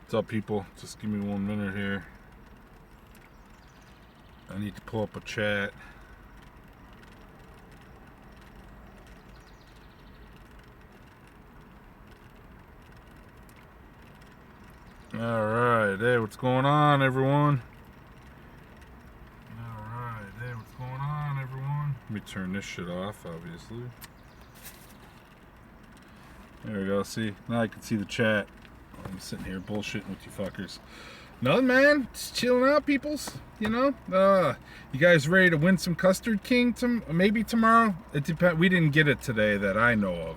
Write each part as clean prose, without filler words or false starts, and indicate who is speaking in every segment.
Speaker 1: What's up, people? Just give me 1 minute here. I need to pull up a chat. Alright, hey, what's going on, everyone? Alright, hey, what's going on, everyone? Let me turn this shit off, obviously. There we go, see? Now I can see the chat. I'm sitting here bullshitting with you fuckers. Nothing, man. Just chilling out, peoples. You know? You guys ready to win some Custard King maybe tomorrow? It depends. We didn't get it today that I know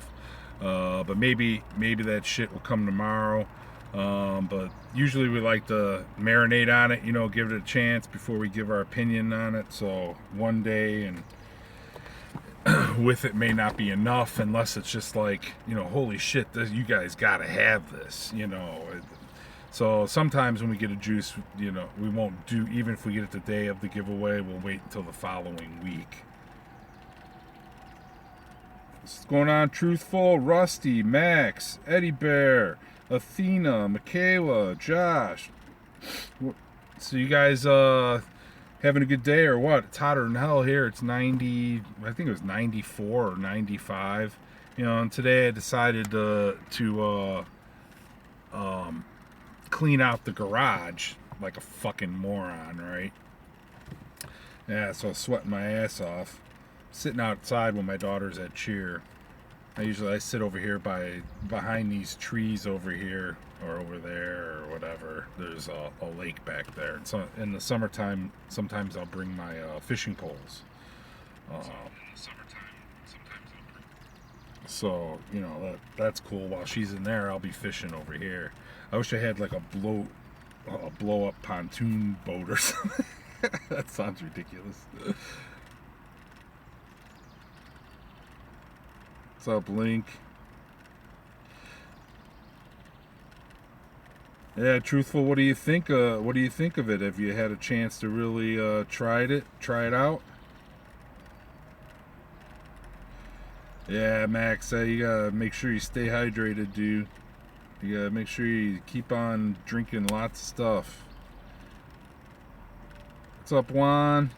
Speaker 1: of. But maybe that shit will come tomorrow. But usually we like to marinate on it, you know, give it a chance before we give our opinion on it. So one day and with it may not be enough unless it's just like, you know, holy shit, you guys gotta have this, you know. So sometimes when we get a juice, you know, we won't do, even if we get it the day of the giveaway, we'll wait until the following week. What's going on, Truthful, Rusty, Max, Eddie Bear, Athena, Michaela, Josh. So you guys having a good day or what? It's hotter than hell here. It's 90, I think it was 94 or 95. You know, and today I decided to clean out the garage like a fucking moron, right? Yeah, so I was sweating my ass off. Sitting outside when my daughter's at cheer. I sit over here behind these trees over here or over there or whatever. There's a lake back there. And so in the summertime, sometimes I'll bring my fishing poles. So you know that's cool. While she's in there, I'll be fishing over here. I wish I had like a blow up pontoon boat or something. That sounds ridiculous. What's up, Link? Yeah, Truthful, what do you think? What do you think of it? Have you had a chance to really try it out? Yeah, Max, you gotta make sure you stay hydrated, dude. You gotta make sure you keep on drinking lots of stuff. What's up, Juan?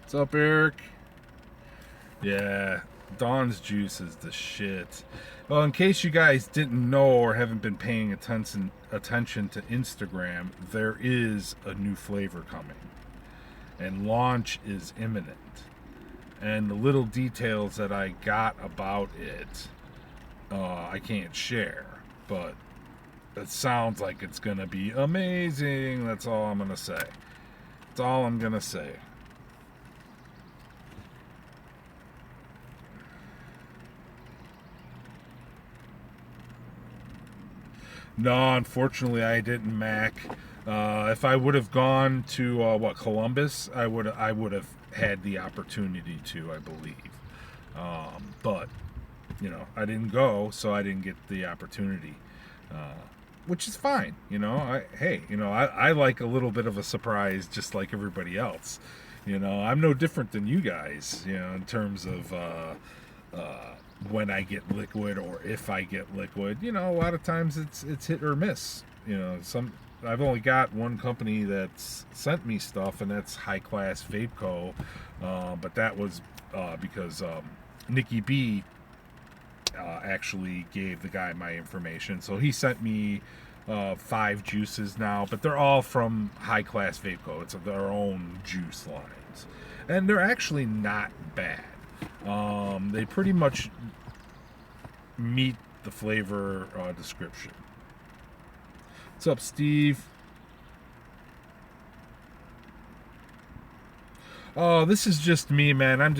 Speaker 1: What's up, Eric? Yeah, Dawn's juice is the shit. Well, in case you guys didn't know or haven't been paying attention to Instagram, there is a new flavor coming. And launch is imminent. And the little details that I got about it, I can't share. But it sounds like it's going to be amazing. That's all I'm going to say. That's all I'm going to say. No, unfortunately, I didn't, Mac. If I would have gone to Columbus, I would have had the opportunity to, I believe. But you know, I didn't go, so I didn't get the opportunity, which is fine. You know, I like a little bit of a surprise, just like everybody else. You know, I'm no different than you guys. You know, in terms of when I get liquid or if I get liquid, you know, a lot of times it's hit or miss. You know, I've only got one company that's sent me stuff, and that's High Class Vape Co. But that was because Nikki B actually gave the guy my information, so he sent me 5 juices now, but they're all from High Class Vape Co. It's their own juice lines, and they're actually not bad. They pretty much meet the flavor description. What's up, Steve? Oh, this is just me, man. I'm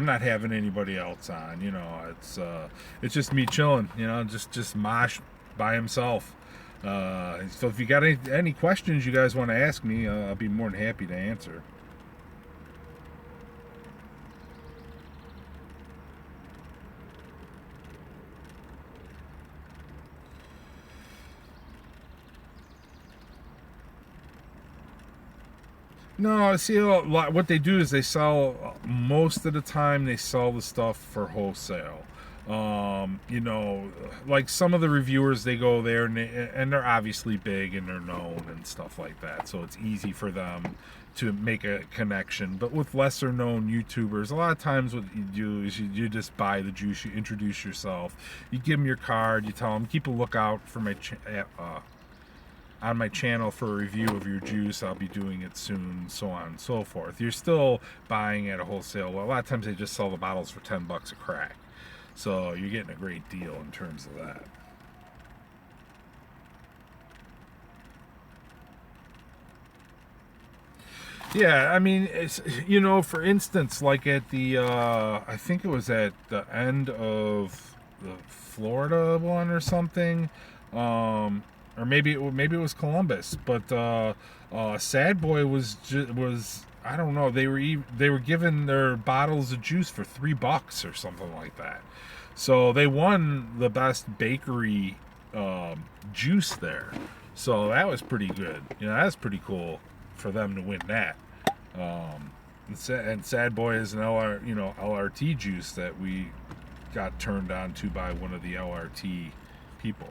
Speaker 1: not having anybody else on. You know, it's just me chilling. You know, just Mosh by himself. So if you got any questions you guys want to ask me, I'll be more than happy to answer. No, see, what they do is they sell, most of the time they sell the stuff for wholesale. You know, like some of the reviewers, they go there and they're obviously big and they're known and stuff like that, so it's easy for them to make a connection. But with lesser known YouTubers, a lot of times what you do is you just buy the juice, you introduce yourself, you give them your card, you tell them keep a lookout for my on my channel for a review of your juice. I'll be doing it soon, so on and so forth. You're still buying at a wholesale. Well, a lot of times they just sell the bottles for $10 a crack. So you're getting a great deal in terms of that. Yeah, I mean, it's, you know, for instance, like at the, I think it was at the end of the Florida one or something, or maybe maybe it was Columbus, but Sad Boy was I don't know, they were giving their bottles of juice for $3 or something like that. So they won the best bakery juice there. So that was pretty good. You know, that's pretty cool for them to win that. And Sad Boy is an LRT juice that we got turned on to by one of the LRT people.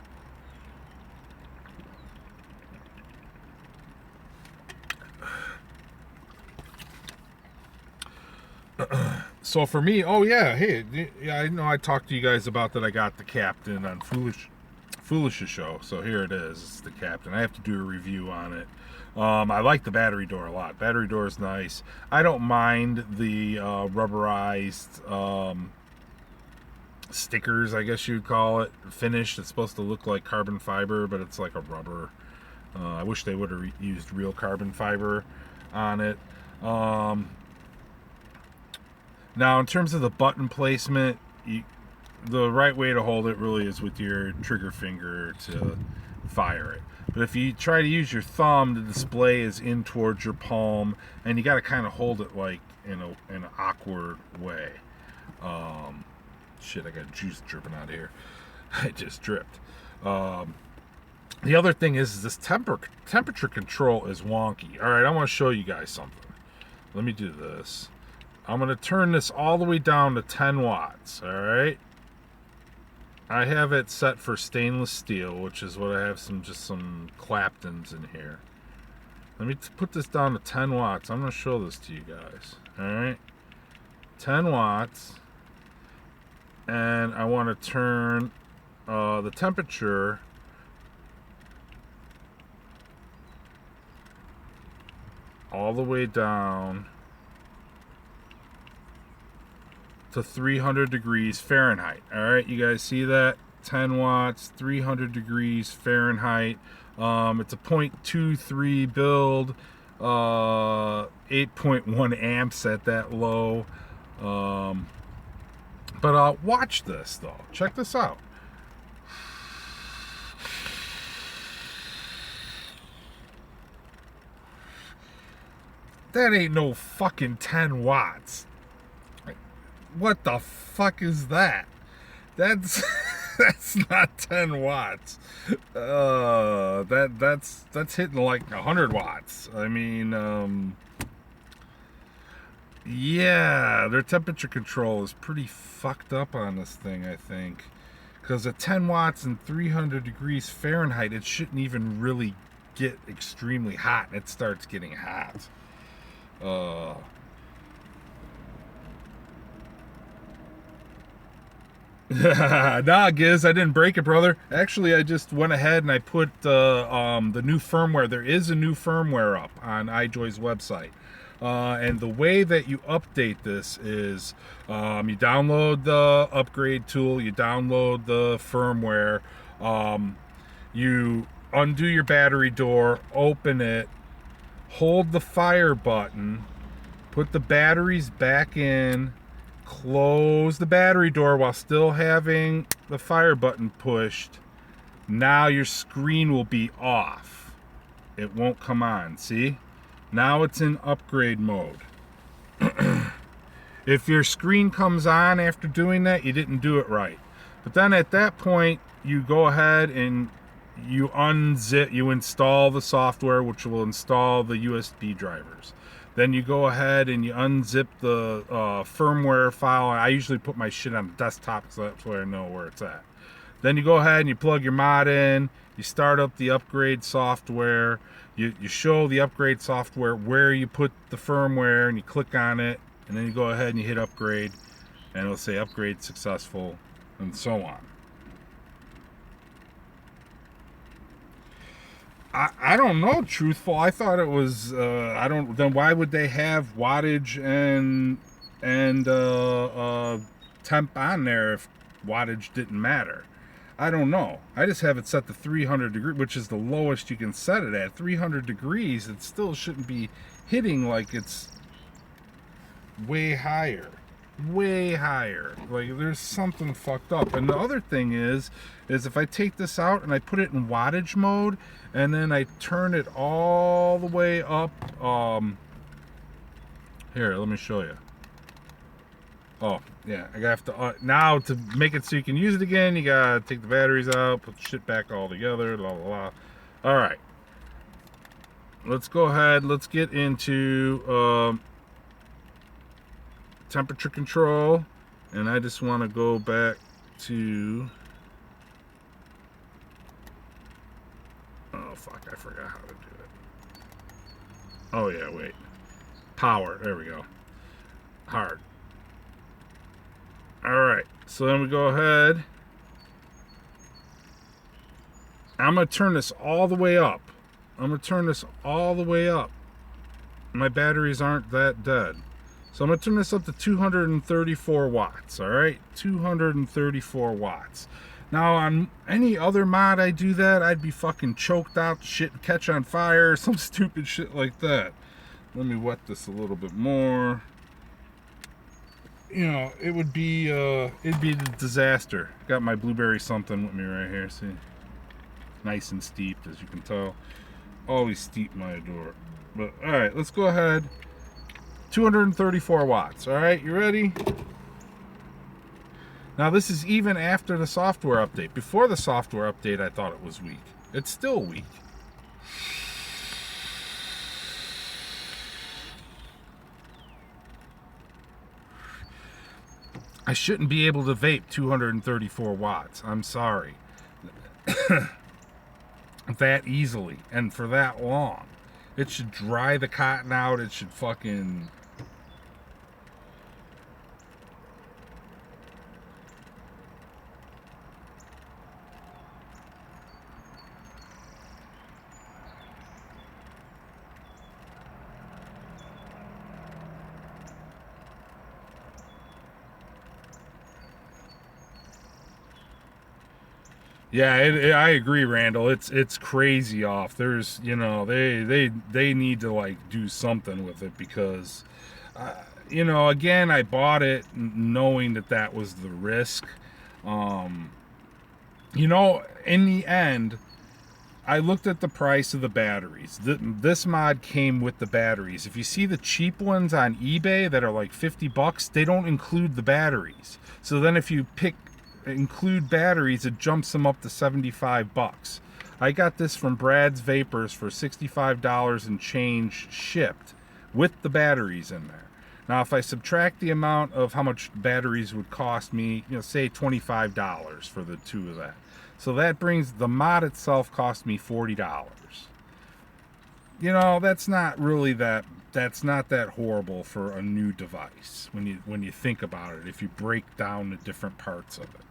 Speaker 1: So for me, oh yeah, hey, yeah, I know I talked to you guys about that. I got the Captain on Foolish's show, so here it is. It's the Captain. I have to do a review on it. I like the battery door a lot. Battery door is nice. I don't mind the rubberized stickers, I guess you'd call it, finish. It's supposed to look like carbon fiber, but it's like a rubber. I wish they would have used real carbon fiber on it. Now, in terms of the button placement, the right way to hold it really is with your trigger finger to fire it. But if you try to use your thumb, the display is in towards your palm, and you got to kind of hold it like in an awkward way. Shit, I got juice dripping out of here. It just dripped. The other thing is this temperature control is wonky. All right, I want to show you guys something. Let me do this. I'm going to turn this all the way down to 10 watts, all right? I have it set for stainless steel, which is what I have just some Claptons in here. Let me put this down to 10 watts. I'm going to show this to you guys, all right? 10 watts. And I want to turn the temperature all the way down to 300 degrees Fahrenheit. All right, you guys see that? 10 watts, 300 degrees Fahrenheit. It's a 0.23 build, 8.1 amps at that low. But watch this though. Check this out. That ain't no fucking 10 watts. What the fuck is that? That's that's not 10 watts. That's hitting like 100 watts. I mean, yeah, their temperature control is pretty fucked up on this thing, I think. Because at 10 watts and 300 degrees Fahrenheit, it shouldn't even really get extremely hot. It starts getting hot. Nah, Giz, I didn't break it, brother. Actually, I just went ahead and I put the new firmware. There is a new firmware up on iJoy's website. And the way that you update this is you download the upgrade tool, you download the firmware, you undo your battery door, open it, hold the fire button, put the batteries back in, close the battery door while still having the fire button pushed. Now your screen will be off. It won't come on, see? Now it's in upgrade mode. If your screen comes on after doing that, you didn't do it right. But then at that point, you go ahead and you unzip, you install the software, which will install the USB drivers. Then you go ahead and you unzip the firmware file. I usually put my shit on the desktop because that's where I know where it's at. Then you go ahead and you plug your mod in. You start up the upgrade software. You show the upgrade software where you put the firmware, and you click on it. And then you go ahead and you hit upgrade. And it'll say upgrade successful, and so on. I don't know, truthful. I thought it was I don't. Then why would they have wattage and temp on there if wattage didn't matter? I don't know. I just have it set to 300 degrees, which is the lowest you can set it at. 300 degrees, it still shouldn't be hitting like it's way higher. Way higher. Like there's something fucked up. And the other thing is if I take this out and I put it in wattage mode and then I turn it all the way up, here, let me show you. Oh yeah, I have to now to make it so you can use it again, you gotta take the batteries out, put the shit back all together, blah blah blah. All right, let's go ahead, let's get into temperature control, and I just want to go back to, oh fuck, I forgot how to do it. Oh yeah, wait, power, there we go, hard. All right, so then we go ahead, I'm gonna turn this all the way up. My batteries aren't that dead. So I'm going to turn this up to 234 watts, all right? 234 watts. Now, on any other mod I do that, I'd be fucking choked out, shit catch on fire, some stupid shit like that. Let me wet this a little bit more. You know, it'd be a disaster. Got my blueberry something with me right here, see? Nice and steeped, as you can tell. Always steep my Adora. But, all right, let's go ahead. 234 watts. All right, you ready? Now this is even after the software update. Before the software update, I thought it was weak. It's still weak. I shouldn't be able to vape 234 watts. I'm sorry. That easily and for that long. It should dry the cotton out. It should fucking... Yeah, I agree, Randall. It's crazy off. There's, you know, they need to like do something with it because, you know, again, I bought it knowing that was the risk. You know, in the end, I looked at the price of the batteries. This mod came with the batteries. If you see the cheap ones on eBay that are like $50, they don't include the batteries. So then if you include batteries, it jumps them up to $75. I got this from Brad's Vapors for $65 and change shipped with the batteries in there. Now if I subtract the amount of how much batteries would cost me, you know, say $25 for the two of that. So that brings the mod itself cost me $40. You know, that's not really that's not that horrible for a new device when you think about it, if you break down the different parts of it.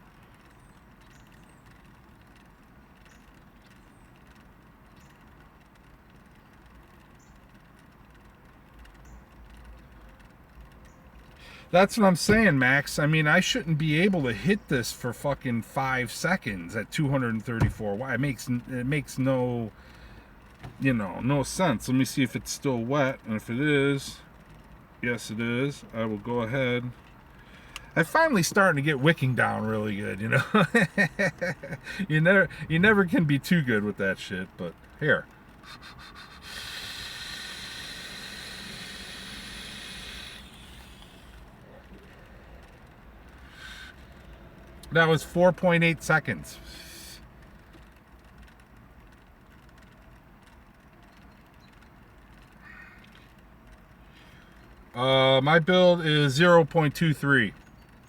Speaker 1: That's what I'm saying, Max. I mean, I shouldn't be able to hit this for fucking 5 seconds at 234 watts. It makes no, you know, no sense. Let me see if it's still wet, and if it is, yes, it is. I will go ahead. I'm finally starting to get wicking down really good, you know. you never can be too good with that shit, but here. That was 4.8 seconds. My build is 0.23,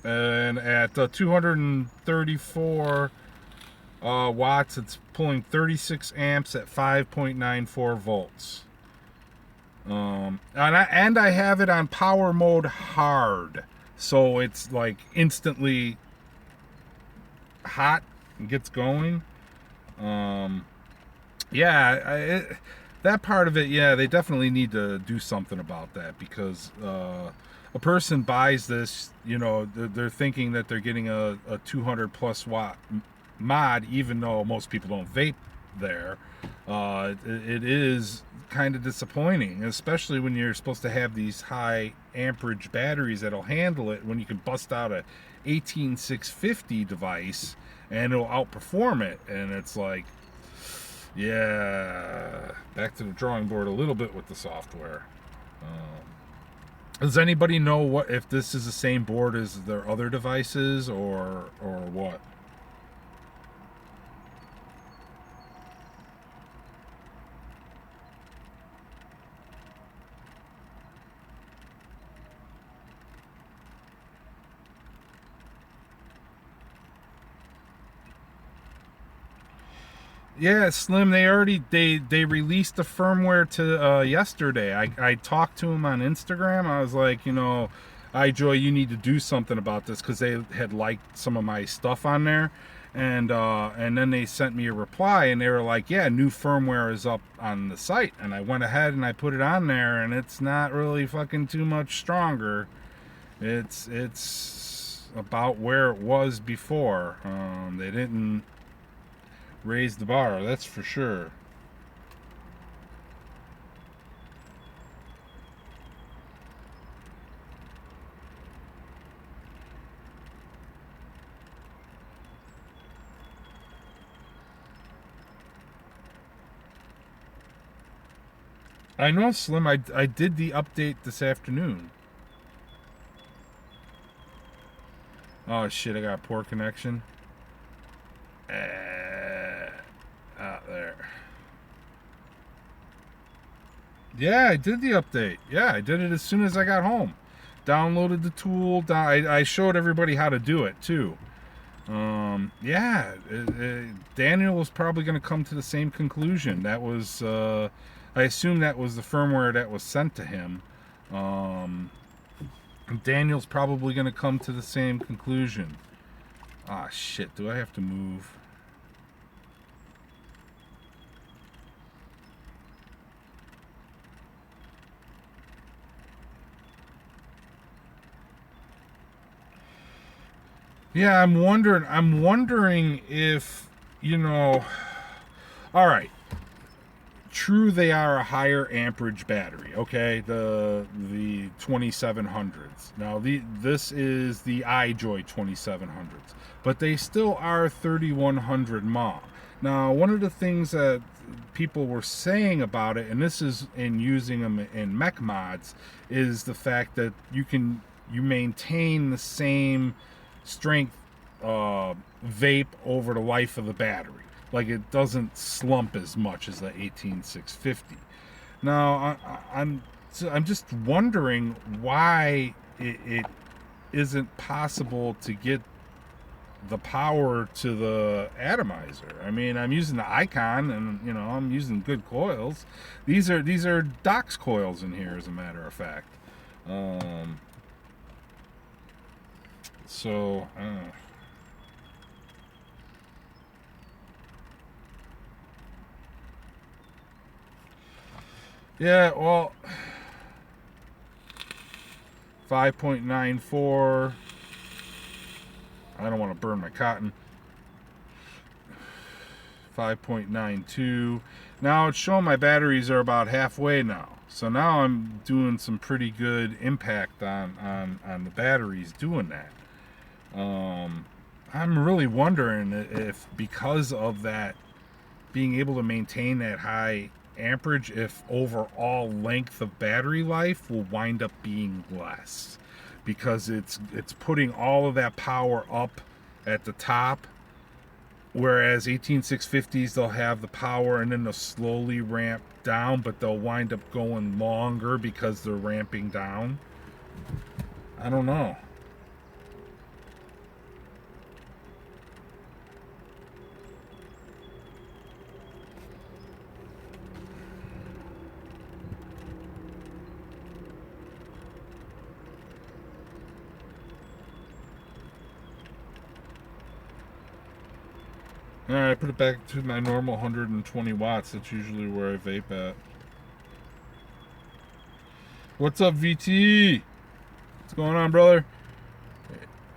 Speaker 1: and at 234 watts, it's pulling 36 amps at 5.94 volts. And I have it on power mode hard, so it's like instantly hot and gets going. That part of it, yeah, they definitely need to do something about that, because a person buys this, they're thinking that they're getting a 200 plus watt mod, even though most people don't vape there. It is kind of disappointing, especially when you're supposed to have these high amperage batteries that'll handle it, when you can bust out a 18650 device and it'll outperform it. And it's like, yeah, back to the drawing board a little bit with the software. Does anybody know what, if this is the same board as their other devices, or what? Yeah, Slim. They released the firmware to yesterday. I talked to him on Instagram. I was like, iJoy, you need to do something about this, because they had liked some of my stuff on there, and then they sent me a reply, and they were like, yeah, new firmware is up on the site, and I went ahead and I put it on there, and it's not really fucking too much stronger. It's about where it was before. They didn't raise the bar, that's for sure. I know, Slim. I did the update this afternoon. Oh shit, I got a poor connection. Out there. Yeah, I did the update. Yeah, I did it as soon as I got home. Downloaded the tool. I showed everybody how to do it too. Daniel was probably going to come to the same conclusion. That was, I assume that was the firmware that was sent to him. Daniel's probably going to come to the same conclusion. Ah, shit. Do I have to move? Yeah, I'm wondering if, all right. True, they are a higher amperage battery, okay? The 2700s. Now, this is the iJoy 2700s, but they still are 3100 mAh. Now, one of the things that people were saying about it, and this is in using them in mech mods, is the fact that you maintain the same strength vape over the life of the battery. Like, it doesn't slump as much as the 18650. Now, I'm just wondering why it isn't possible to get the power to the atomizer. I mean, I'm using the Icon, and I'm using good coils. These are Dox coils in here, as a matter of fact. So. Yeah, well, 5.94. I don't want to burn my cotton. 5.92. Now it's showing my batteries are about halfway now. So now I'm doing some pretty good impact on the batteries doing that. I'm really wondering if, because of that, being able to maintain that high amperage, if overall length of battery life will wind up being less, because it's putting all of that power up at the top, whereas 18650s, they'll have the power and then they'll slowly ramp down, but they'll wind up going longer because they're ramping down. I don't know. Alright, put it back to my normal 120 watts. That's usually where I vape at. What's up, VT? What's going on, brother?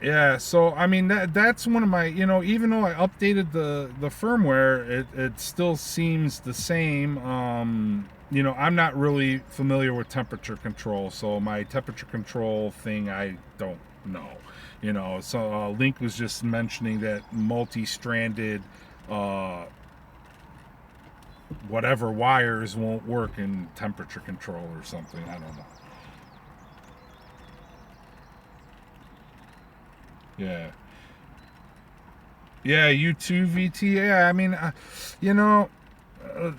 Speaker 1: Yeah, so I mean that's one of my, even though I updated the firmware, it still seems the same. I'm not really familiar with temperature control, so my temperature control thing I don't know. So Link was just mentioning that multi-stranded whatever wires won't work in temperature control or something. I don't know. Yeah. Yeah, you too, VT. Yeah, I mean, you know, uh,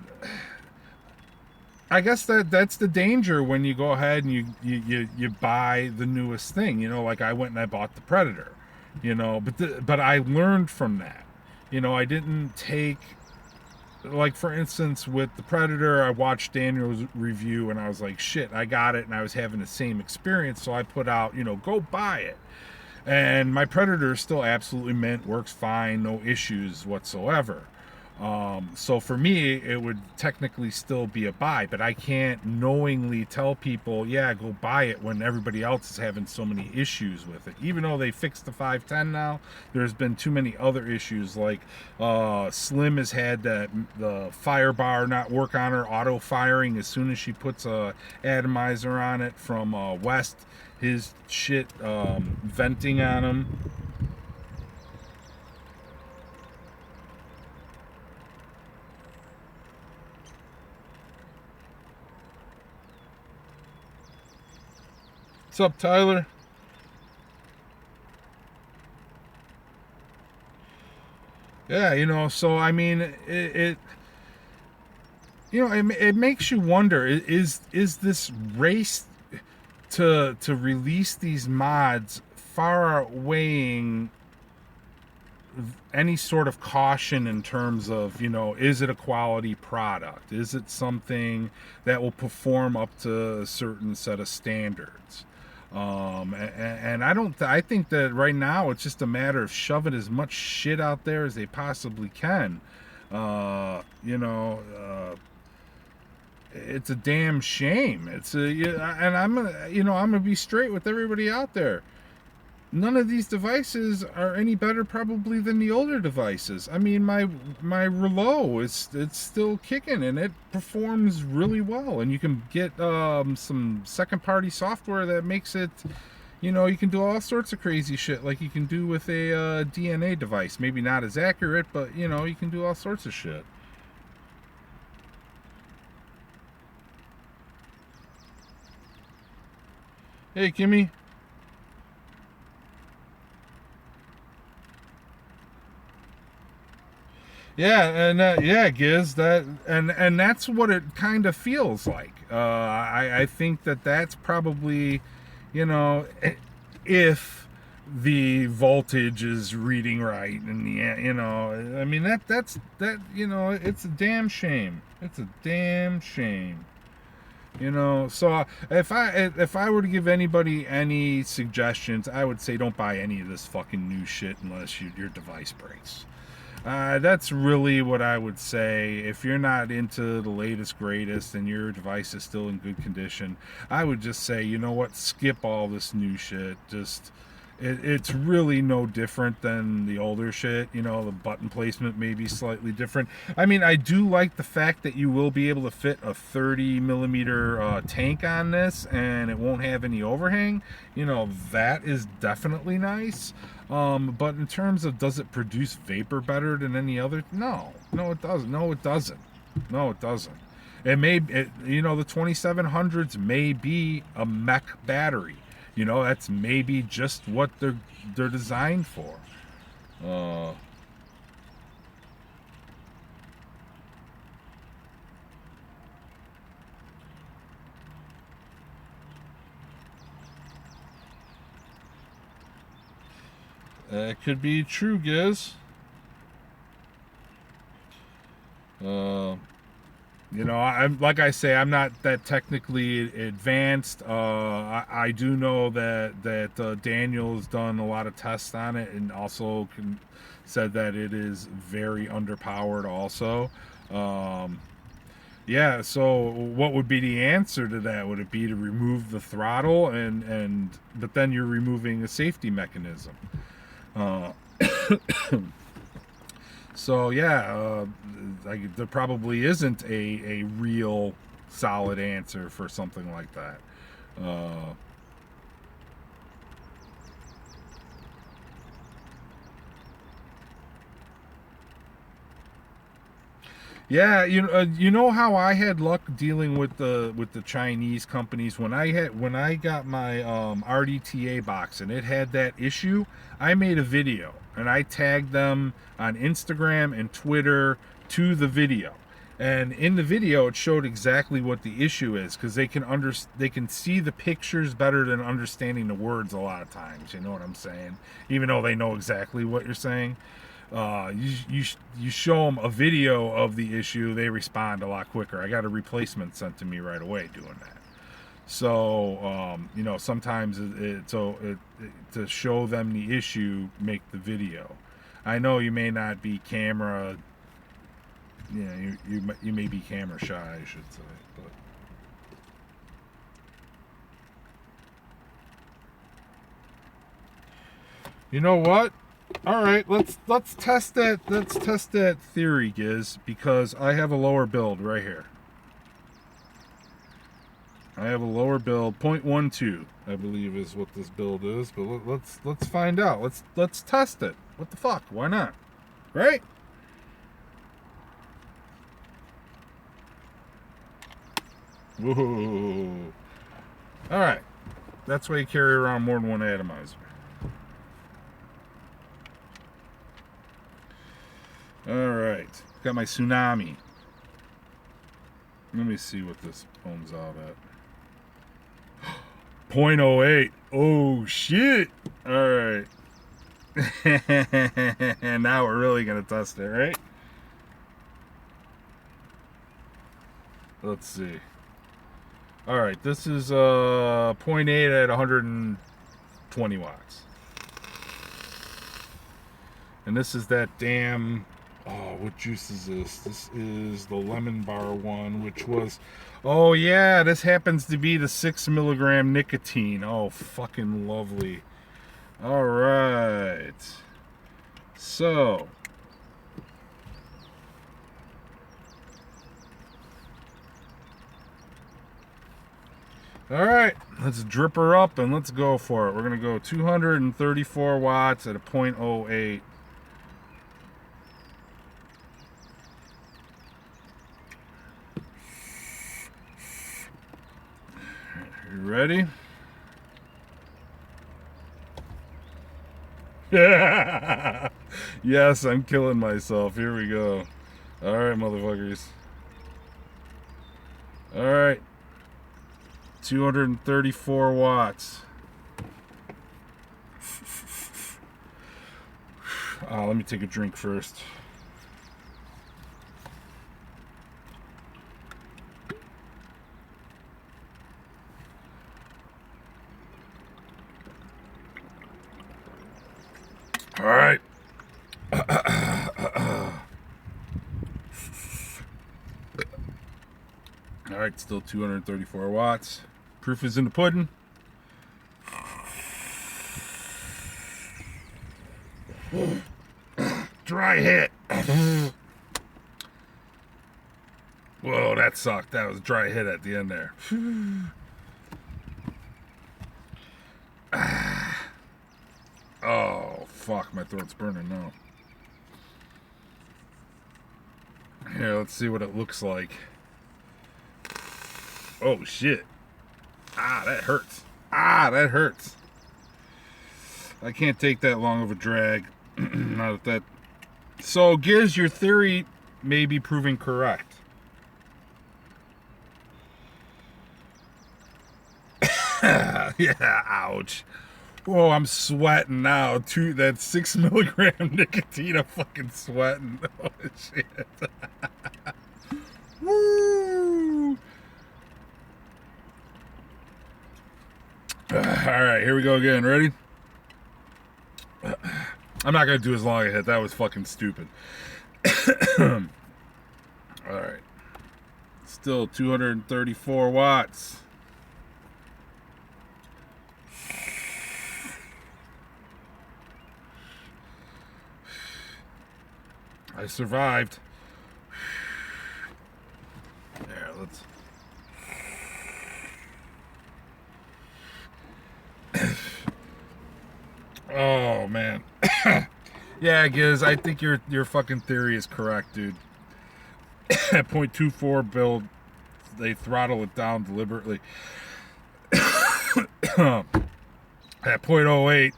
Speaker 1: I guess that's the danger when you go ahead and you buy the newest thing. Like I went and I bought the Predator. But I learned from that. I didn't take, like, for instance, with the Predator, I watched Daniel's review and I was like, shit, I got it, and I was having the same experience, so I put out, go buy it. And my Predator still absolutely mint, works fine, no issues whatsoever. So for me, it would technically still be a buy, but I can't knowingly tell people, yeah, go buy it when everybody else is having so many issues with it. Even though they fixed the 510 now, there's been too many other issues. Like Slim has had the fire bar not work on her, auto firing as soon as she puts a atomizer on it from West. His shit venting on him. What's up, Tyler? Yeah, so I mean, it makes you wonder: is this race to release these mods far outweighing any sort of caution in terms of, is it a quality product? Is it something that will perform up to a certain set of standards? And I think that right now it's just a matter of shoving as much shit out there as they possibly can. Uh, you know, uh, it's a damn shame. And I'm gonna be straight with everybody out there. None of these devices are any better probably than the older devices. I mean, my Relo it's still kicking and it performs really well, and you can get some second party software that makes it, you can do all sorts of crazy shit like you can do with a DNA device. Maybe not as accurate, but you can do all sorts of shit. Hey, Kimmy. Yeah, and yeah, Giz, and that's what it kind of feels like. I think that's probably, you know, if the voltage is reading right, and I mean it's a damn shame. It's a damn shame. So if I were to give anybody any suggestions, I would say don't buy any of this fucking new shit unless your device breaks. That's really what I would say. If you're not into the latest, greatest, and your device is still in good condition, I would just say, you know what, skip all this new shit. It's really no different than the older shit. The button placement may be slightly different. I mean, I do like the fact that you will be able to fit a 30 millimeter tank on this and it won't have any overhang. That is definitely nice. But in terms of, does it produce vapor better than any other? No, it doesn't. No, it doesn't. No, it doesn't. The 2700s may be a mech battery. That's maybe just what they're designed for. Uh, That could be true, Giz. I'm like I say, I'm not that technically advanced. I do know that Daniel's done a lot of tests on it, and also said that it is very underpowered. Also, yeah. So, what would be the answer to that? Would it be to remove the throttle but then you're removing a safety mechanism? Uh, So yeah, there probably isn't a real solid answer for something like that. Uh, yeah, you know how I had luck dealing with the Chinese companies when I got my RDTA box and it had that issue. I made a video and I tagged them on Instagram and Twitter to the video. And in the video, it showed exactly what the issue is because they can see the pictures better than understanding the words a lot of times. You know what I'm saying? Even though they know exactly what you're saying, you show them a video of the issue, they respond a lot quicker. I got a replacement sent to me right away doing that. So sometimes to show them the issue, make the video. I know you may not be camera, you may be camera shy, I should say, but you know what? All right, let's test that. Let's test that theory, Giz, because I have a lower build right here. I have a lower build, 0.12, I believe is what this build is. But let's find out. Let's test it. What the fuck? Why not? Right? Whoa! All right, that's why you carry around more than one atomizer. Alright, got my Tsunami. Let me see what this owns out at. 0.08. Oh shit! Alright. And now we're really gonna test it, right? Let's see. Alright, this is 0.8 at 120 watts. And this is that damn... Oh, what juice is this? This is the lemon bar one, which was... Oh, yeah, this happens to be the 6 milligram nicotine. Oh, fucking lovely. All right. So... All right, let's drip her up and let's go for it. We're going to go 234 watts at a 0.08. You ready? Yes, I'm killing myself. Here we go. All right, motherfuckers. All right. 234 watts. Let me take a drink first. All right. All right, still 234 watts. Proof is in the pudding. Dry hit. Whoa, that sucked. That was a dry hit at the end there. Oh, fuck. My throat's burning now. Here, let's see what it looks like. Oh, shit. Ah, that hurts. Ah, that hurts. I can't take that long of a drag. Not at that. So, Giz, your theory may be proving correct. Yeah, ouch. Oh, I'm sweating now. That 6 milligram nicotine. I'm fucking sweating. Oh shit. Woo! All right, here we go again. Ready? I'm not gonna do as long a hit. That was fucking stupid. All right. Still 234 watts. I survived. There, let's. Oh man. Yeah, Giz, I think your fucking theory is correct, dude. At .24 build, they throttle it down deliberately. At .08,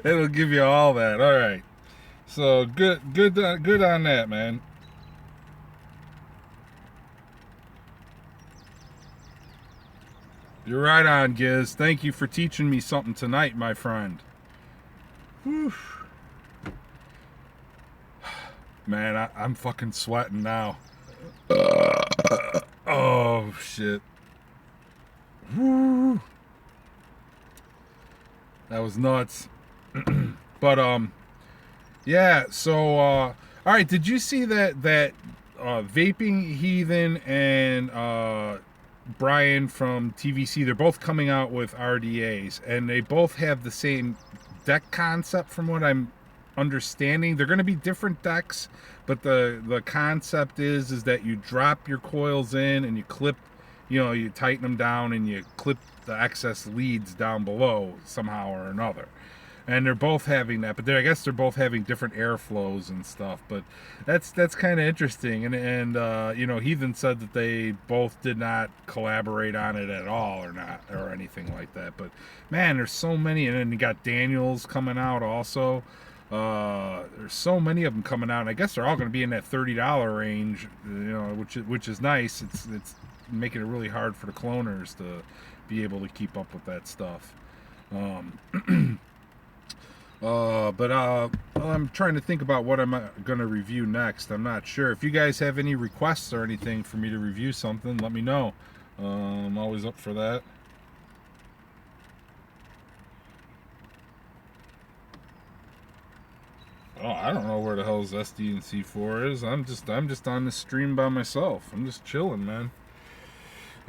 Speaker 1: it'll give you all that. All right. So good on that, man. You're right on, Giz. Thank you for teaching me something tonight, my friend. Whew. Man, I'm fucking sweating now. Oh, shit. Woo. That was nuts. But, yeah, so, all right, did you see that Vaping Heathen and, Brian from TVC, they're both coming out with RDAs, and they both have the same deck concept from what I'm understanding. They're going to be different decks, but the concept is that you drop your coils in and you clip, you tighten them down and you clip the excess leads down below somehow or another. And they're both having that, but I guess they're both having different airflows and stuff. But that's kind of interesting. And Heathen said that they both did not collaborate on it at all, or anything like that. But man, there's so many, and then you got Daniels coming out also. There's so many of them coming out, and I guess they're all going to be in that $30 range, which is nice. It's making it really hard for the cloners to be able to keep up with that stuff. But I'm trying to think about what I'm going to review next. I'm not sure. If you guys have any requests or anything for me to review something, let me know. I'm always up for that. Oh, I don't know where the hell's SDNC4 is. I'm just on this stream by myself. I'm just chilling, man.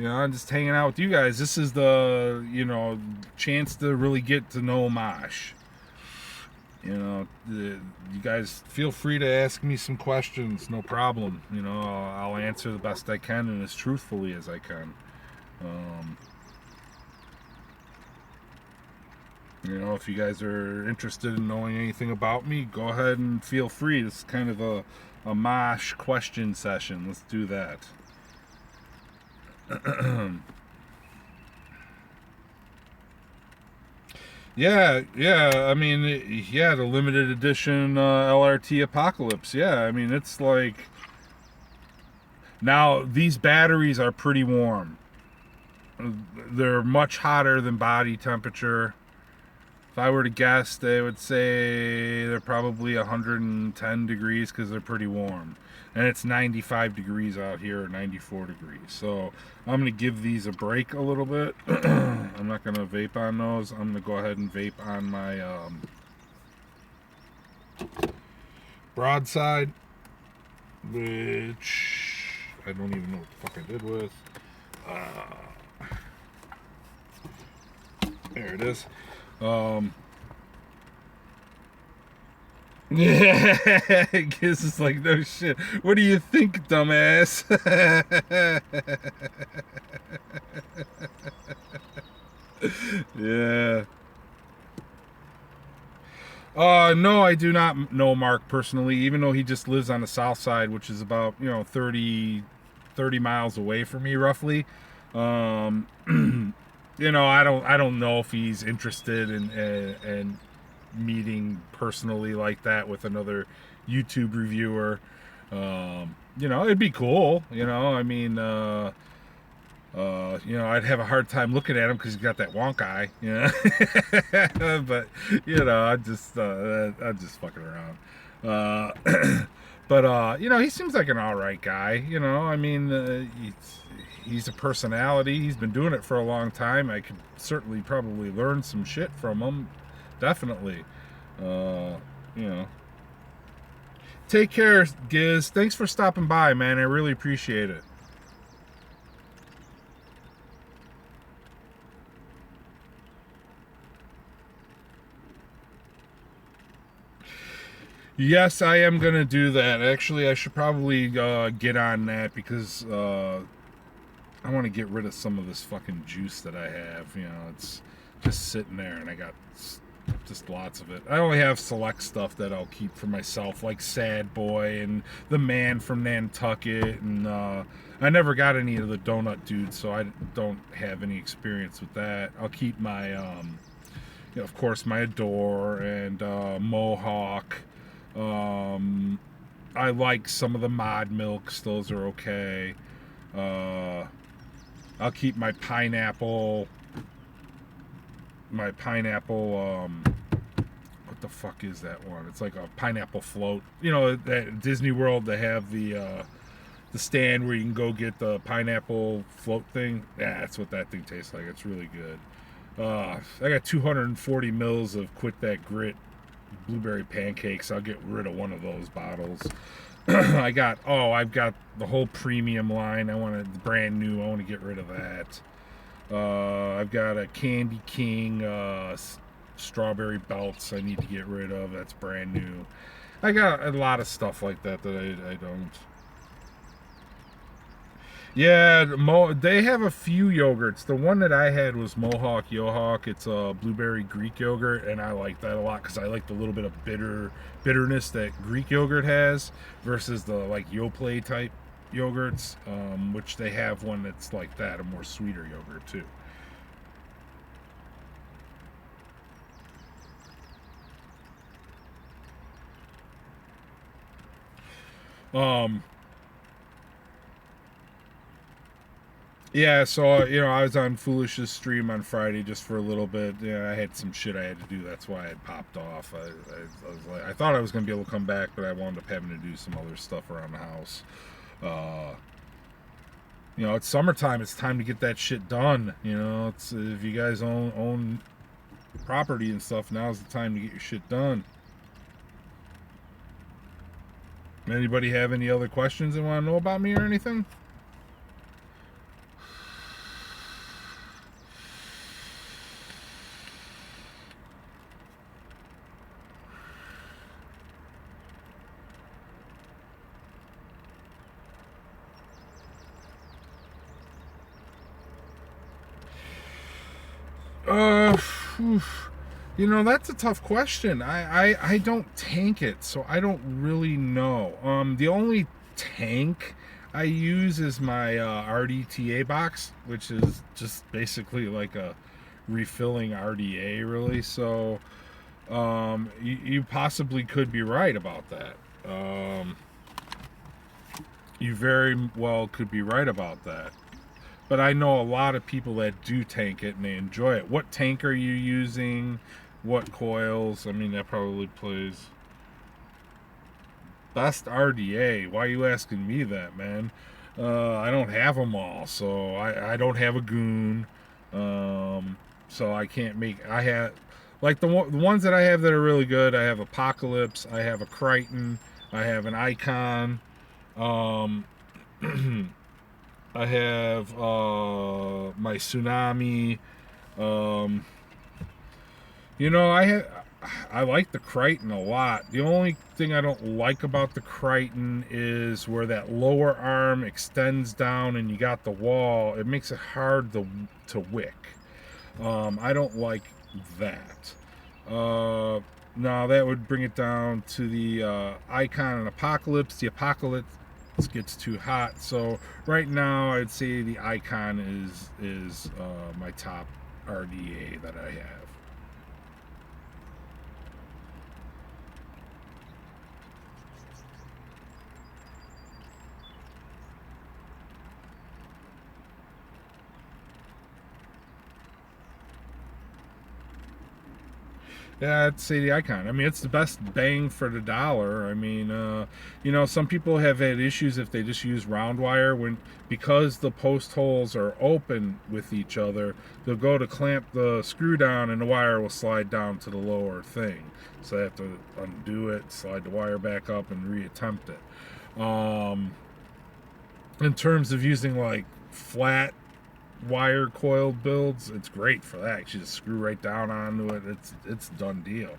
Speaker 1: I'm just hanging out with you guys. This is the, chance to really get to know Mosh. You guys feel free to ask me some questions, no problem. I'll answer the best I can and as truthfully as I can. If you guys are interested in knowing anything about me, go ahead and feel free. This is kind of a Mosh question session. Let's do that. Yeah. I mean, the limited edition LRT Apocalypse. Yeah, I mean, it's like, now these batteries are pretty warm. They're much hotter than body temperature. If I were to guess, they would say they're probably 110 degrees because they're pretty warm. And it's 95 degrees out here, or 94 degrees. So I'm going to give these a break a little bit. I'm not going to vape on those. I'm going to go ahead and vape on my broadside, which I don't even know what the fuck I did with. There it is. Yeah, Giz is like, no shit. What do you think, dumbass? Yeah. No, I do not know Mark personally, even though he just lives on the south side, which is about, 30 miles away from me, roughly. I don't know if he's interested in meeting personally like that with another YouTube reviewer. It'd be cool. I mean, I'd have a hard time looking at him because he's got that wonk eye, but I'm just fucking around. But he seems like an all right guy. I mean, he's a personality. He's been doing it for a long time. I could certainly probably learn some shit from him. Definitely. Uh, you know. Take care, Giz. Thanks for stopping by, man. I really appreciate it. Yes, I am gonna do that. Actually, I should probably get on that because I want to get rid of some of this fucking juice that I have. It's just sitting there, and I got just lots of it. I only have select stuff that I'll keep for myself, like Sad Boy and the Man from Nantucket, and I never got any of the Donut Dudes, so I don't have any experience with that. I'll keep my, of course, my Adore and Mohawk. I like some of the Mod Milks; those are okay. Uh, I'll keep my pineapple. What the fuck is that one? It's like a pineapple float. At Disney World they have the stand where you can go get the pineapple float thing. Yeah, that's what that thing tastes like. It's really good. I got 240 mils of Quit That Grit blueberry pancakes. I'll get rid of one of those bottles. I've got the whole premium line. I want it brand new. I want to get rid of that. I've got a Candy King strawberry belts I need to get rid of. That's brand new. I got a lot of stuff like that I don't. Yeah, they have a few yogurts. The one that I had was Mohawk Yohawk. It's a blueberry Greek yogurt, and I like that a lot because I like the little bit of bitterness that Greek yogurt has versus the like Yoplait type yogurts, which they have one that's like that, a more sweeter yogurt too. Um, Yeah, so I was on Foolish's stream on Friday just for a little bit. Yeah, I had some shit I had to do. That's why I had popped off. I was like, I thought I was gonna be able to come back, but I wound up having to do some other stuff around the house. Uh, it's summertime. It's time to get that shit done. It's if you guys own property and stuff, now's the time to get your shit done. Anybody have any other questions they want to know about me or anything? Uh, that's a tough question. I don't tank it, so I don't really know. The only tank I use is my RDTA box, which is just basically like a refilling RDA, really. So, you possibly could be right about that. You very well could be right about that. But I know a lot of people that do tank it and they enjoy it. What tank are you using? What coils? I mean, that probably plays. Best RDA. Why are you asking me that, man? I don't have them all, so I don't have a goon. So I can't make. I have like the ones that I have that are really good. I have Apocalypse. I have a Crichton. I have an Icon. Um, I have my Tsunami. Um, I like the Crichton a lot. The only thing I don't like about the Crichton is where that lower arm extends down and you got the wall. It makes it hard to wick. I don't like that. Now that would bring it down to the Icon and Apocalypse. The Apocalypse gets too hot. So right now, I'd say the Icon is my top RDA that I have. Yeah, I'd say the Icon. I mean, it's the best bang for the dollar. I mean, some people have had issues if they just use round wire when because the post holes are open with each other. They'll go to clamp the screw down, and the wire will slide down to the lower thing. So they have to undo it, slide the wire back up, and reattempt it. In terms of using like flat wire coiled builds, it's great for that. You just screw right down onto it. It's a done deal.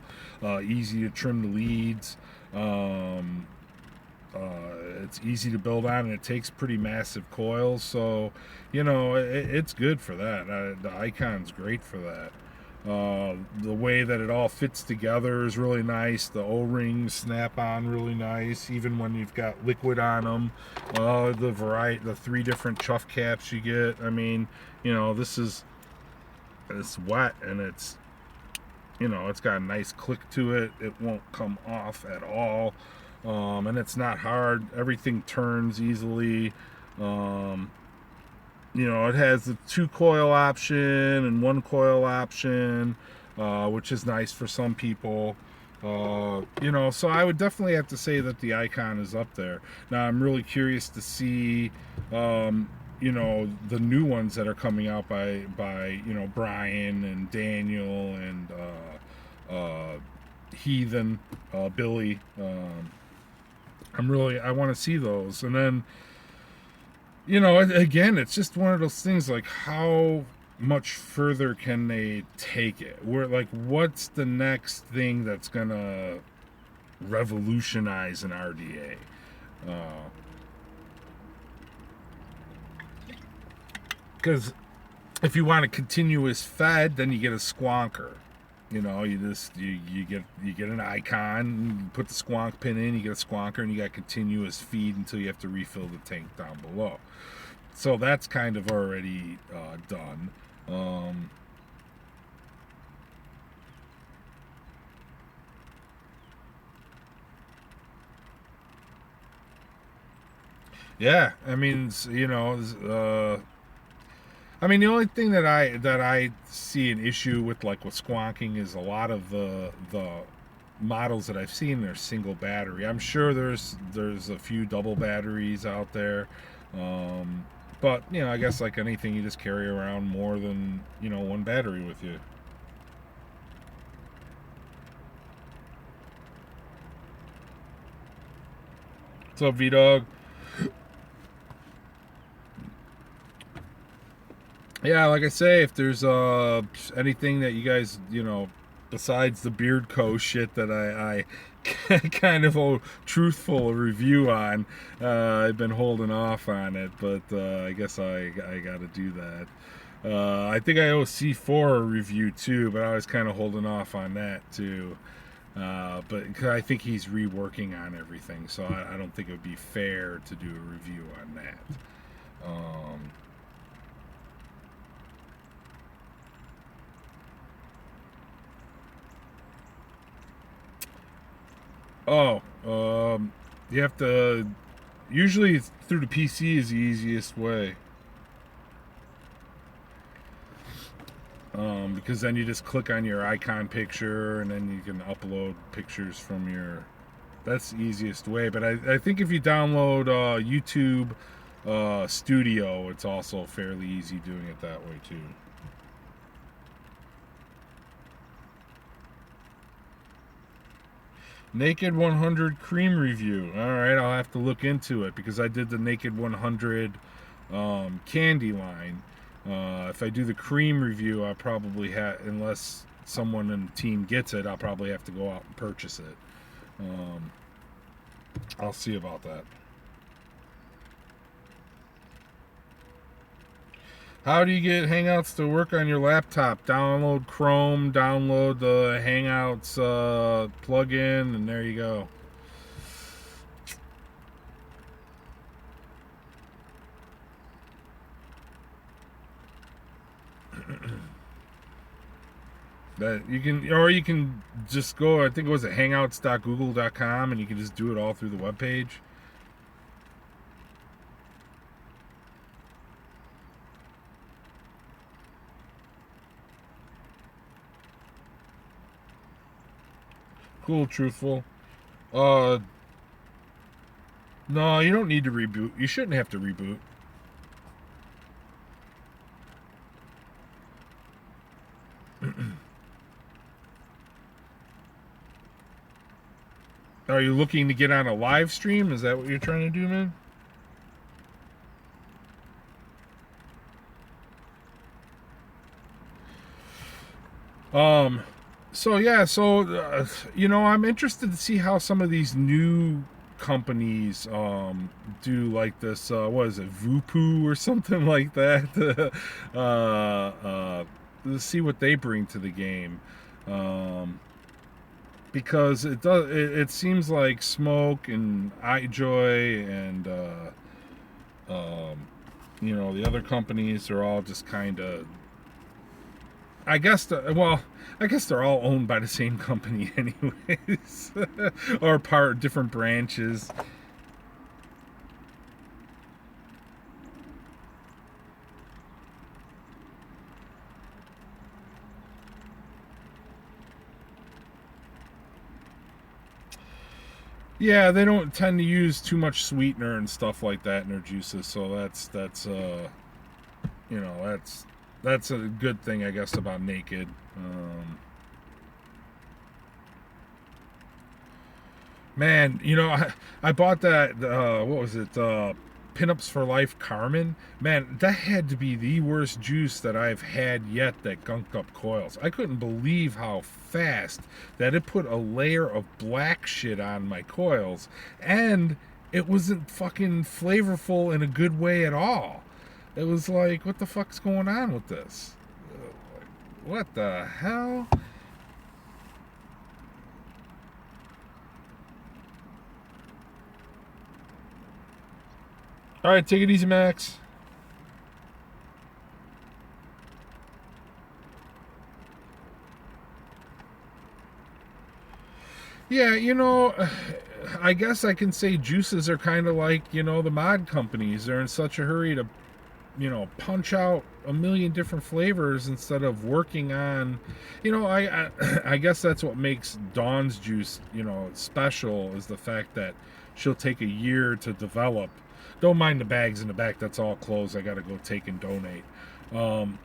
Speaker 1: Easy to trim the leads. Um, it's easy to build on, and it takes pretty massive coils. So, it's good for that. The Icon's great for that. The way that it all fits together is really nice. The O-rings snap on really nice, even when you've got liquid on them. The three different chuff caps you get. I mean, it's wet, and it's got a nice click to it. It won't come off at all, and it's not hard. Everything turns easily. Um, it has the 2 coil option and 1 coil option, which is nice for some people. So I would definitely have to say that the Icon is up there. Now I'm really curious to see, the new ones that are coming out by Brian and Daniel and Heathen, Billy. I want to see those, and then again, it's just one of those things like how much further can they take it? What's the next thing that's gonna revolutionize an RDA? Because if you want a continuous fed, then you get a squonker. You get an Icon, you put the squonk pin in, you get a squonker, and you got continuous feed until you have to refill the tank down below. So that's kind of already done. Yeah, I mean, the only thing that I see an issue with, like with squonking, is a lot of the models that I've seen are single battery. I'm sure there's a few double batteries out there, but I guess like anything, you just carry around more than one battery with you. What's up, V Dog? Yeah, like I say, if there's anything that you guys besides the Beard Co shit that I kind of a truthful review on, I've been holding off on it, but I guess I got to do that. I think I owe C4 a review too, but I was kind of holding off on that too. But cause I think he's reworking on everything, so I don't think it would be fair to do a review on that. Um, Oh, you have to. Usually through the PC is the easiest way. Because then you just click on your icon picture, and then you can upload pictures from your. That's the easiest way. But I think if you download YouTube Studio, it's also fairly easy doing it that way too. Naked 100 cream review. All right, I'll have to look into it because I did the Naked 100 candy line. If I do the cream review, I'll probably unless someone in the team gets it, I'll probably have to go out and purchase it. I'll see about that. How do you get Hangouts to work on your laptop? Download Chrome, download the Hangouts plugin, and there you go. That you can just go. I think it was at hangouts.google.com, and you can just do it all through the web page. Cool, truthful. Uh, no, you don't need to reboot. You shouldn't have to reboot. Are you looking to get on a live stream? Is that what you're trying to do, man? Um, so yeah, I'm interested to see how some of these new companies do like this. What is it, Vupu or something like that? To see what they bring to the game. Because it seems like Smoke and iJoy and the other companies are all just kind of, I guess they're all owned by the same company anyways. Or part different branches. Yeah, they don't tend to use too much sweetener and stuff like that in their juices, so you know that's a good thing, I guess, about Naked. Man, I bought that. What was it? Pinups for Life Carmen. Man, that had to be the worst juice that I've had yet that gunked up coils. I couldn't believe how fast that it put a layer of black shit on my coils, and it wasn't fucking flavorful in a good way at all. It was like, what the fuck's going on with this? What the hell? All right, take it easy, Max. Yeah, I guess I can say juices are kind of like, the mod companies. They're in such a hurry to, punch out a million different flavors instead of working on, I guess that's what makes Dawn's juice, special, is the fact that she'll take a year to develop. Don't mind the bags in the back. That's all clothes I got to go take and donate. Um,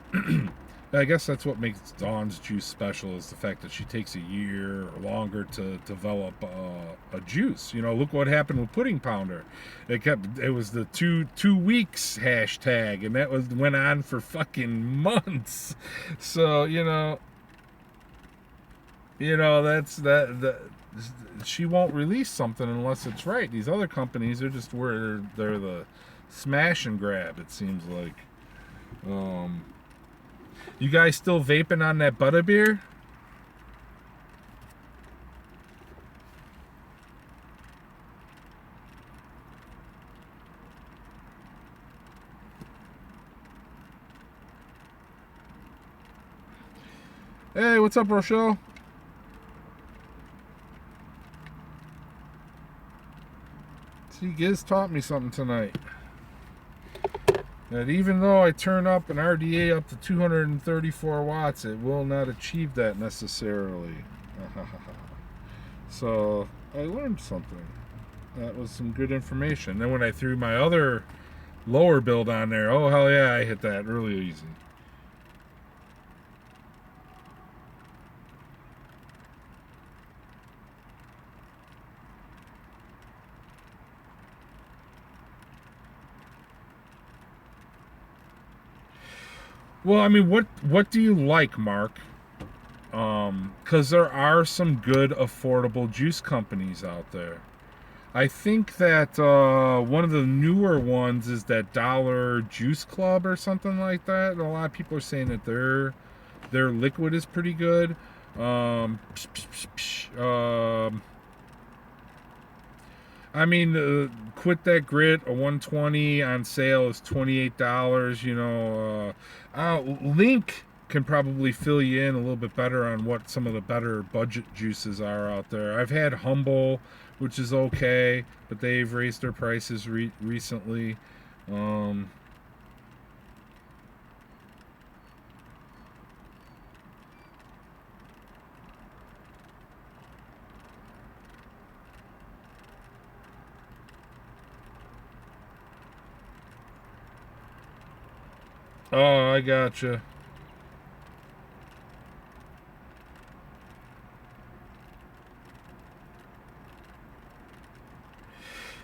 Speaker 1: I guess that's what makes Dawn's juice special, is the fact that she takes a year or longer to develop a juice. Look what happened with Pudding Pounder. It was the two weeks hashtag, and that went on for fucking months. So that's that. She won't release something unless it's right. These other companies are just where they're the smash and grab. It seems like. You guys still vaping on that butterbeer? Hey, what's up, Rochelle? See, Giz taught me something tonight. That even though I turn up an RDA up to 234 watts, it will not achieve that necessarily. So, I learned something. That was some good information. Then when I threw my other lower build on there, oh hell yeah, I hit that really easy. Well, I mean, what do you like, Mark? Because there are some good, affordable juice companies out there. I think that one of the newer ones is that Dollar Juice Club or something like that. And a lot of people are saying that their liquid is pretty good. Psh, psh, psh, psh. I mean, Quit That Grit, a 120 on sale is $28. Link can probably fill you in a little bit better on what some of the better budget juices are out there. I've had Humble, which is okay, but they've raised their prices recently. Um, Oh, I gotcha.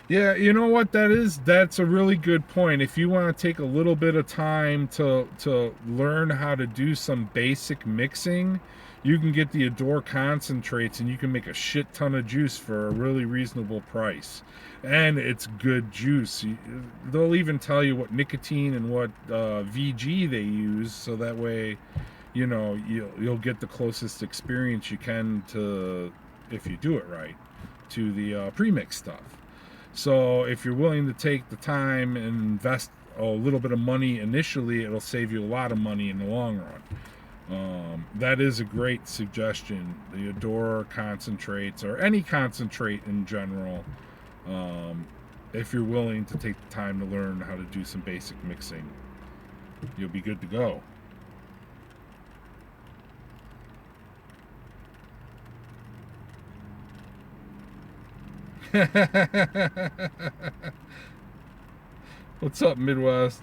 Speaker 1: Yeah, you know what that is? That's a really good point. If you want to take a little bit of time to learn how to do some basic mixing, you can get the Adore concentrates and you can make a shit ton of juice for a really reasonable price. And it's good juice. They'll even tell you what nicotine and what VG they use, so that way, you'll get the closest experience you can to, if you do it right, to the premix stuff. So if you're willing to take the time and invest a little bit of money initially, it'll save you a lot of money in the long run. That is a great suggestion. The Adore concentrates, or any concentrate in general, if you're willing to take the time to learn how to do some basic mixing, you'll be good to go. What's up, Midwest?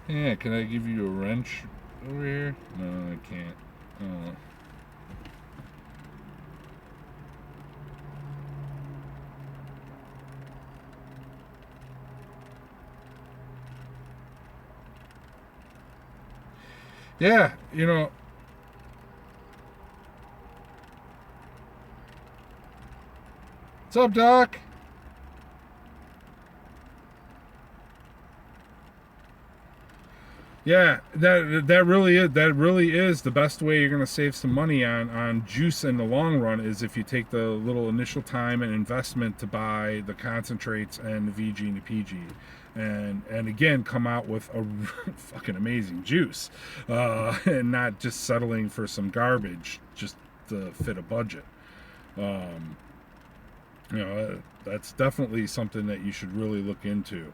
Speaker 1: Yeah, can I give you a wrench over here? No, I can't. Oh. Yeah, what's up, Doc? Yeah, that really is the best way you're gonna save some money on juice in the long run, is if you take the little initial time and investment to buy the concentrates and the VG and the PG, and again come out with a fucking amazing juice, and not just settling for some garbage just to fit a budget. Um, that's definitely something that you should really look into.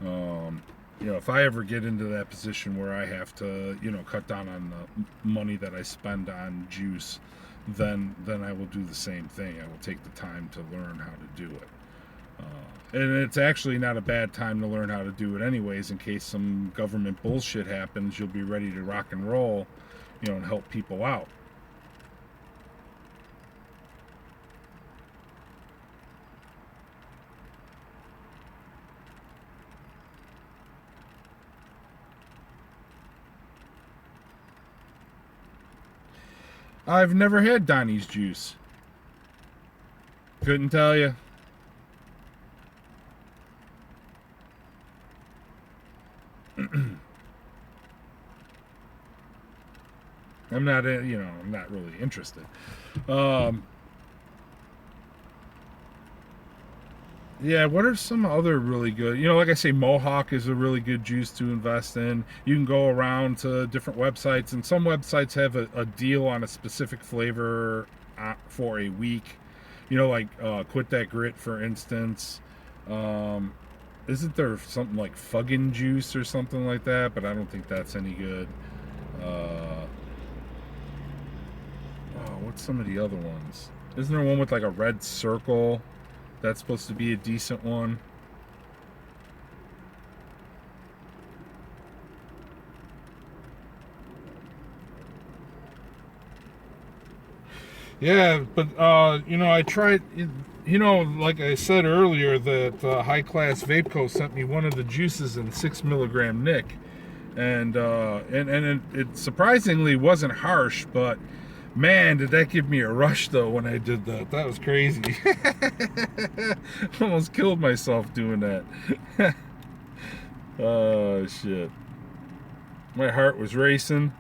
Speaker 1: Um, if I ever get into that position where I have to, cut down on the money that I spend on juice, then I will do the same thing. I will take the time to learn how to do it. And it's actually not a bad time to learn how to do it anyways, in case some government bullshit happens. You'll be ready to rock and roll, and help people out. I've never had Donnie's juice. Couldn't tell you. I'm not really interested. Um, yeah, what are some other really good? Like I say, Mohawk is a really good juice to invest in. You can go around to different websites, and some websites have a deal on a specific flavor for a week. Like Quit That Grit, for instance. Um, isn't there something like Fuggin' Juice or something like that? But I don't think that's any good. Uh, what's some of the other ones? Isn't there one with like a red circle? That's supposed to be a decent one. Yeah, but I tried. Like I said earlier, that High Class Vape Co. sent me one of the juices in 6 milligram Nick, and it surprisingly wasn't harsh, but man, did that give me a rush though when I did that. That was crazy. Almost killed myself doing that. Oh shit. My heart was racing.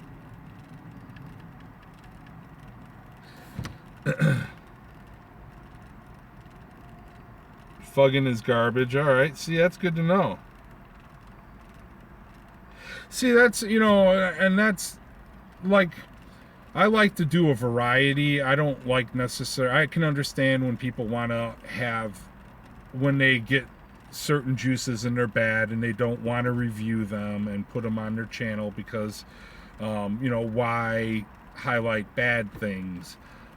Speaker 1: Fugging is garbage. All right. See, that's good to know. See, and that's like, I like to do a variety. I don't like necessarily. I can understand when people want to have, when they get certain juices and they're bad and they don't want to review them and put them on their channel because, why highlight bad things?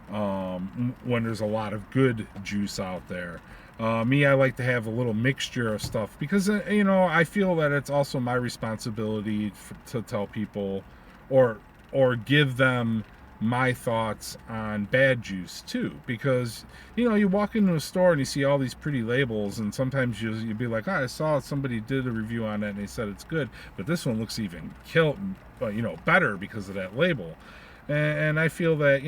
Speaker 1: when there's a lot of good juice out there. Me, I like to have a little mixture of stuff because I feel that it's also my responsibility to tell people, or give them my thoughts on bad juice too, because you walk into a store and you see all these pretty labels, and sometimes you'd be like, I saw somebody did a review on it and they said it's good, but this one looks even better because of that label. And I feel that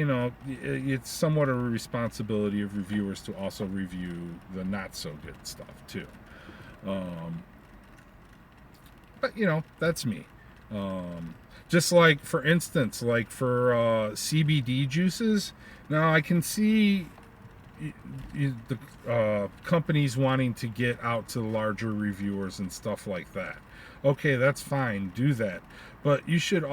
Speaker 1: it's somewhat of a responsibility of reviewers to also review the not so good stuff too. um, but that's me. Just like, for instance, like for CBD juices. Now I can see the companies wanting to get out to larger reviewers and stuff like that. Okay, that's fine, do that, but you should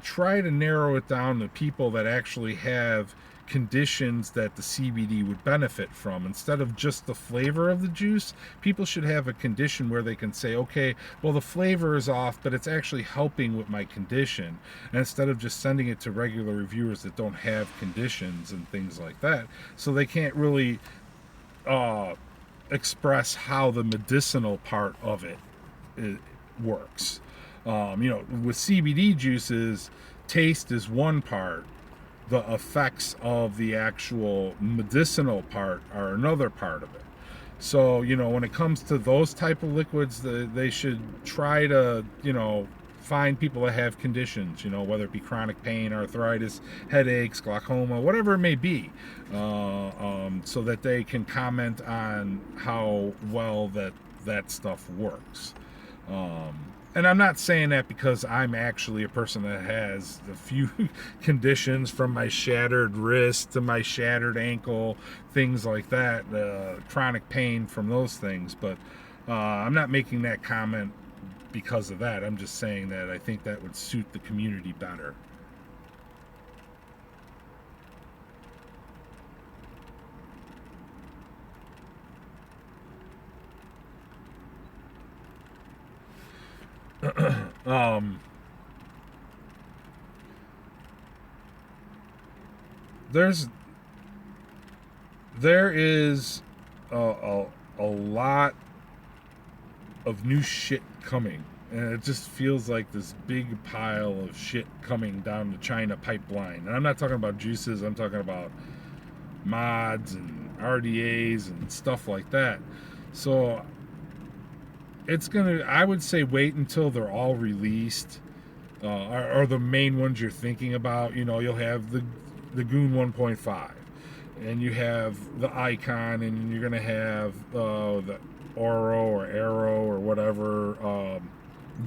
Speaker 1: try to narrow it down to people that actually have conditions that the CBD would benefit from. Instead of just the flavor of the juice, people should have a condition where they can say, okay, well, the flavor is off, but it's actually helping with my condition. And instead of just sending it to regular reviewers that don't have conditions and things like that, so they can't really express how the medicinal part of it works. With CBD juices, taste is one part, the effects of the actual medicinal part are another part of it. So when it comes to those type of liquids, they should try to find people that have conditions, whether it be chronic pain, arthritis, headaches, glaucoma, whatever it may be, so that they can comment on how well that stuff works. And I'm not saying that because I'm actually a person that has a few conditions, from my shattered wrist to my shattered ankle, things like that, chronic pain from those things. But I'm not making that comment because of that. I'm just saying that I think that would suit the community better. um, there's there is a lot of new shit coming, and it just feels like this big pile of shit coming down the China pipeline. And I'm not talking about juices, I'm talking about mods and RDAs and stuff like that. So I would say, wait until they're all released, or the main ones you're thinking about. You'll have the Goon 1.5, and you have the Icon, and you're gonna have the Oro or Arrow or whatever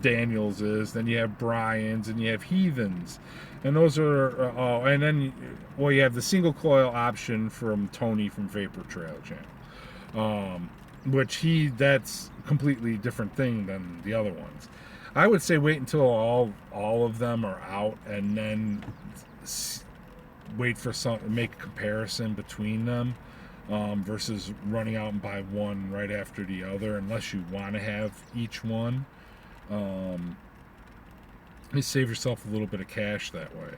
Speaker 1: Daniels is. Then you have Brian's, and you have Heathens, and those are and then you have the single coil option from Tony from Vapor Trail Channel, which that's completely different thing than the other ones. I would say wait until all of them are out, and then make a comparison between them, versus running out and buy one right after the other, unless you want to have each one. You save yourself a little bit of cash that way.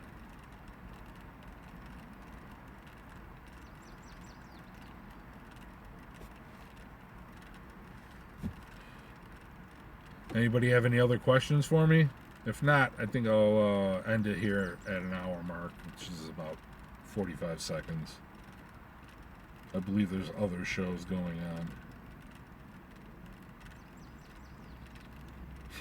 Speaker 1: Anybody have any other questions for me? If not, I think I'll end it here at an hour mark, which is about 45 seconds. I believe there's other shows going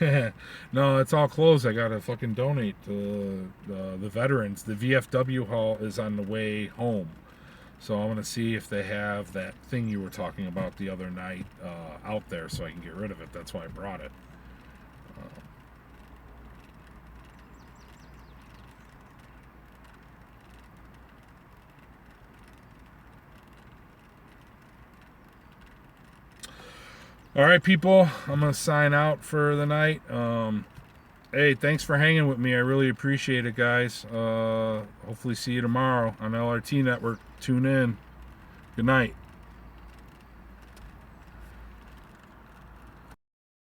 Speaker 1: on. No, it's all closed. I gotta fucking donate to the veterans. The VFW hall is on the way home, so I'm gonna see if they have that thing you were talking about the other night out there, so I can get rid of it. That's why I brought it. All right, people, I'm gonna sign out for the night. Hey, thanks for hanging with me. I really appreciate it, guys. Hopefully see you tomorrow on LRT Network. Tune in. Good night.